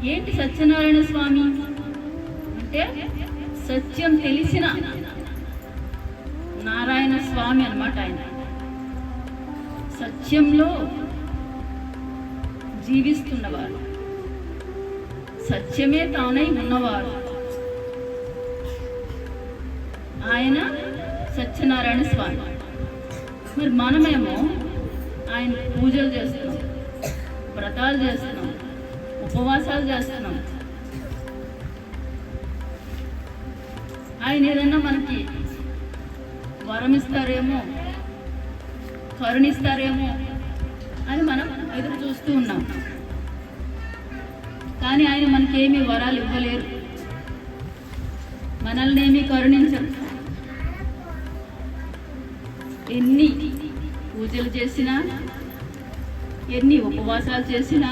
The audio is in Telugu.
ఏంటి సత్యనారాయణ స్వామి అంటే సత్యం తెలిసిన నారాయణ స్వామి అన్నమాట. ఆయన సత్యంలో జీవిస్తున్నవారు, సత్యమే తానై ఉన్నవారు. ఆయన సత్యనారాయణ స్వామి. మరి మనమేమో ఆయన పూజలు చేస్తున్నాం, వ్రతాలు చేస్తున్నాం, ఉపవాసాలు చేస్తున్నాం. ఆయన ఏదన్నా మనకి వరం ఇస్తారేమో, కరుణిస్తారేమో అని మనం ఎదురు చూస్తూ ఉన్నాం. కానీ ఆయన మనకేమీ వరాలు ఇవ్వలేరు, మనల్ని ఏమీ కరుణించరు. ఎన్ని పూజలు చేసినా, ఎన్ని ఉపవాసాలు చేసినా,